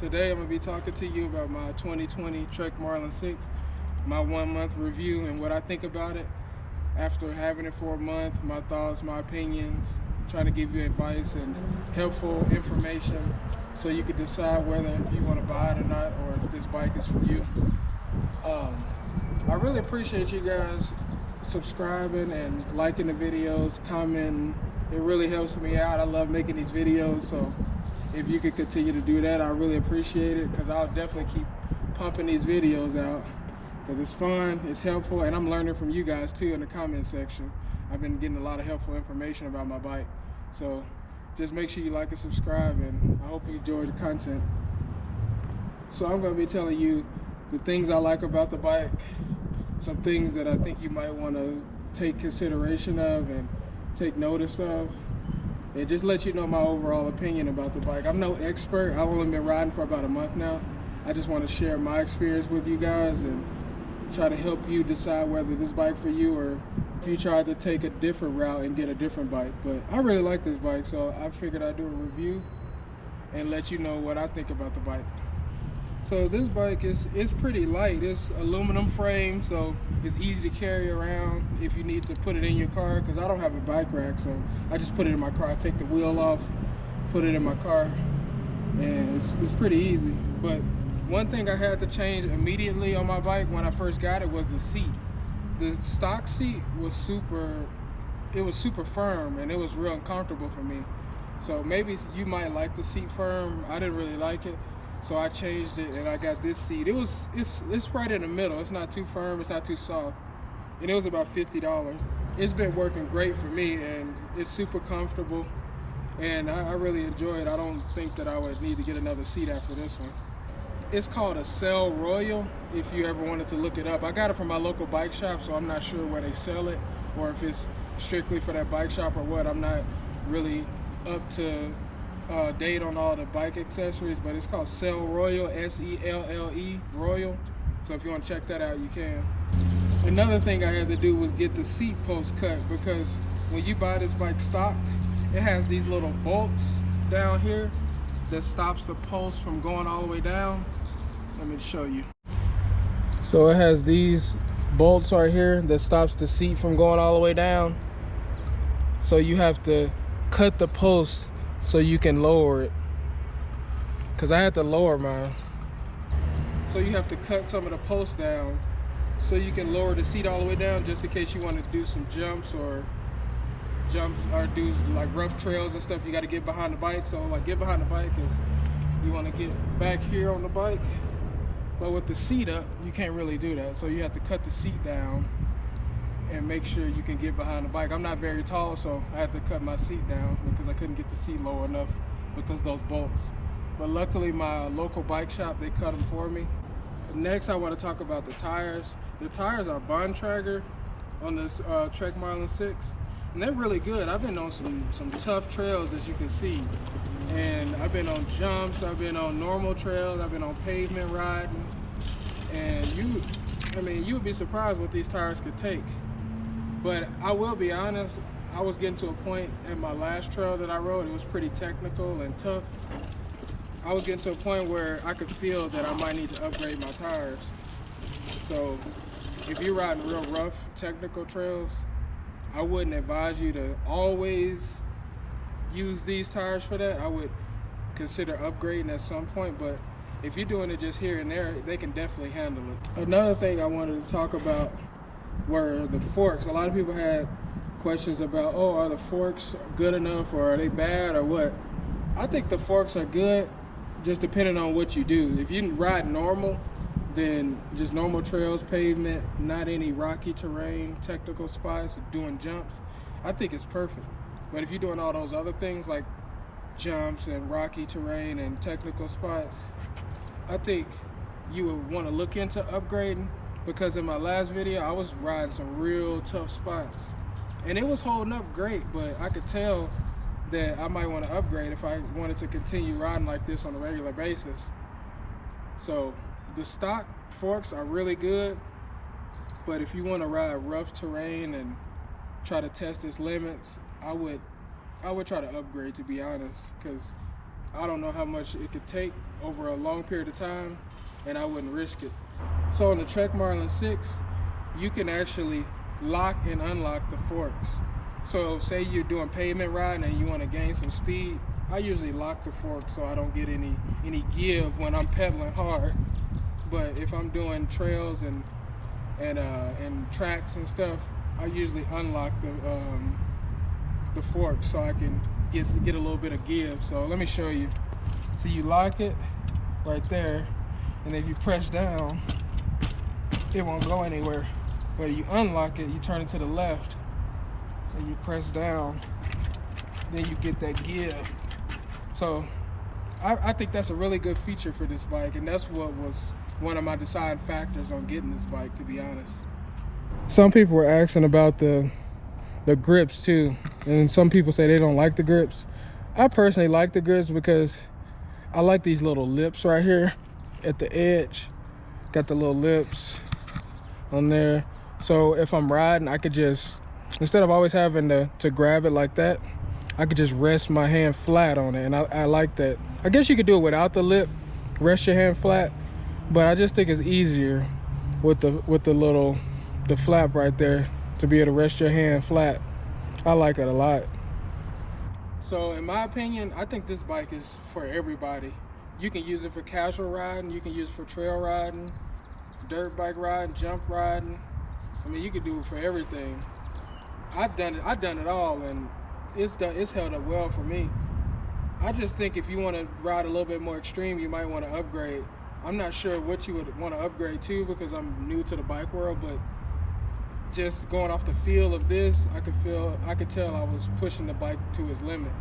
Today I'm going to be talking to you about my 2020 Trek Marlin 6, my 1 month review and what I think about it after having it for a month, my thoughts, my opinions, trying to give you advice and helpful information so you can decide whether you want to buy it or not, or if this bike is for you. I really appreciate you guys subscribing and liking the videos, commenting. It really helps me out. I love making these videos, so if you could continue to do that, I really appreciate it, because I'll definitely keep pumping these videos out because it's fun, it's helpful, and I'm learning from you guys too in the comment section. I've been getting a lot of helpful information about my bike, so just make sure you like and subscribe, and I hope you enjoy the content. So I'm going to be telling you the things I like about the bike, some things that I think you might want to take consideration of and take notice of, and just let you know my overall opinion about the bike. I'm no expert. I've only been riding for about a month now. I just want to share my experience with you guys and try to help you decide whether this bike for you, or if you tried to take a different route and get a different bike. But I really like this bike, so I figured I'd do a review and let you know what I think about the bike. So this bike is pretty light. It's aluminum frame, so it's easy to carry around if you need to put it in your car, because I don't have a bike rack, so I just put it in my car. I take the wheel off, put it in my car, and it's pretty easy. But one thing I had to change immediately on my bike when I first got it was the seat. The stock seat was super firm, and it was real uncomfortable for me. So maybe you might like the seat firm. I didn't really like it. So I changed it and I got this seat. It's right in the middle. It's not too firm, it's not too soft. And it was about $50. It's been working great for me, and it's super comfortable, and I really enjoy it. I don't think that I would need to get another seat after this one. It's called a Cell Royal, if you ever wanted to look it up. I got it from my local bike shop, so I'm not sure where they sell it, or if it's strictly for that bike shop or what. I'm not really up to date on all the bike accessories, but it's called Cell Royal, S-E-L-L-E, Royal. So if you want to check that out, you can. Another thing I had to do was get the seat post cut, because when you buy this bike stock, it has these little bolts down here that stops the post from going all the way down. Let me show you. So it has these bolts right here that stops the seat from going all the way down. So you have to cut the post so you can lower it, because I had to lower mine. So you have to cut some of the posts down so you can lower the seat all the way down, just in case you want to do some jumps or do like rough trails and stuff. You got to get behind the bike. So like, get behind the bike is you want to get back here on the bike, but with the seat up you can't really do that. So you have to cut the seat down and make sure you can get behind the bike. I'm not very tall, so I had to cut my seat down because I couldn't get the seat low enough because of those bolts. But luckily my local bike shop, they cut them for me. Next I want to talk about the tires. The tires are Bontrager on this Trek Marlin 6, and they're really good. I've been on some tough trails, as you can see, and I've been on jumps, I've been on normal trails, I've been on pavement riding, and you would be surprised what these tires could take. But I will be honest, I was getting to a point at my last trail that I rode, it was pretty technical and tough. I was getting to a point where I could feel that I might need to upgrade my tires. So if you're riding real rough, technical trails, I wouldn't advise you to always use these tires for that. I would consider upgrading at some point, but if you're doing it just here and there, they can definitely handle it. Another thing I wanted to talk about were the forks. A lot of people had questions about, oh, are the forks good enough, or are they bad, or what? I think the forks are good, just depending on what you do. If you ride normal, then just normal trails, pavement, not any rocky terrain, technical spots, doing jumps, I think it's perfect. But if you're doing all those other things like jumps and rocky terrain and technical spots, I think you would want to look into upgrading, because in my last video I was riding some real tough spots and it was holding up great, but I could tell that I might want to upgrade if I wanted to continue riding like this on a regular basis. So the stock forks are really good, but if you want to ride rough terrain and try to test its limits, I would try to upgrade, to be honest, because I don't know how much it could take over a long period of time, and I wouldn't risk it. So on the Trek Marlin 6, you can actually lock and unlock the forks. So say you're doing pavement riding and you want to gain some speed, I usually lock the forks so I don't get any give when I'm pedaling hard. But if I'm doing trails and tracks and stuff, I usually unlock the forks so I can get a little bit of give. So let me show you. So you lock it right there, and if you press down, it won't go anywhere. But if you unlock it, you turn it to the left, and you press down, then you get that give. So I think that's a really good feature for this bike, and that's what was one of my deciding factors on getting this bike, to be honest. Some people were asking about the grips too, and some people say they don't like the grips. I personally like the grips because I like these little lips right here at the edge. Got the little lips on there, so if I'm riding, I could just, instead of always having to grab it like that, I could just rest my hand flat on it, and I like that. I guess you could do it without the lip, rest your hand flat, but I just think it's easier with the flap right there to be able to rest your hand flat. I like it a lot. So in my opinion, I think this bike is for everybody. You can use it for casual riding, you can use it for trail riding, dirt bike riding, jump riding. I mean, you can do it for everything. I've done it all, and it's held up well for me. I just think if you want to ride a little bit more extreme, you might want to upgrade. I'm not sure what you would want to upgrade to because I'm new to the bike world, but just going off the feel of this, I could tell I was pushing the bike to its limit.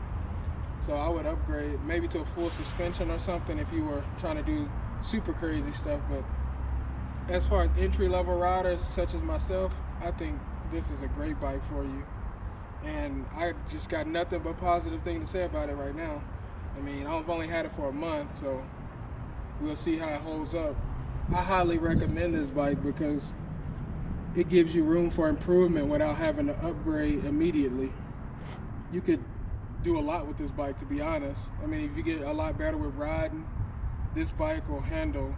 So I would upgrade maybe to a full suspension or something if you were trying to do super crazy stuff. But as far as entry-level riders such as myself, I think this is a great bike for you. And I just got nothing but positive things to say about it right now. I mean, I've only had it for a month, so we'll see how it holds up. I highly recommend this bike because it gives you room for improvement without having to upgrade immediately. You could do a lot with this bike, to be honest. I mean, if you get a lot better with riding, this bike will handle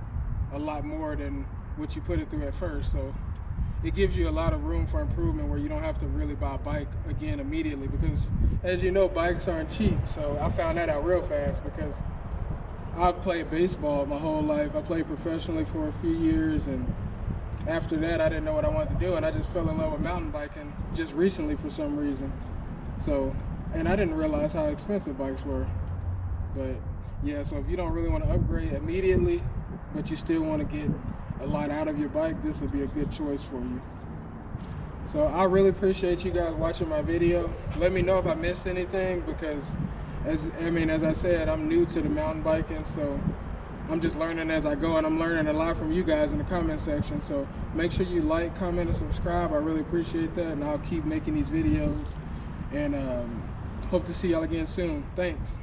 a lot more than what you put it through at first. So it gives you a lot of room for improvement where you don't have to really buy a bike again immediately, because as you know, bikes aren't cheap. So I found that out real fast because I've played baseball my whole life. I played professionally for a few years, and after that I didn't know what I wanted to do, and I just fell in love with mountain biking just recently for some reason. So, and I didn't realize how expensive bikes were. But yeah, so if you don't really want to upgrade immediately, but you still want to get a lot out of your bike, this would be a good choice for you. So I really appreciate you guys watching my video. Let me know if I missed anything, because as I said, I'm new to the mountain biking, so I'm just learning as I go, and I'm learning a lot from you guys in the comment section. So make sure you like, comment, and subscribe. I really appreciate that, and I'll keep making these videos, and hope to see y'all again soon. Thanks.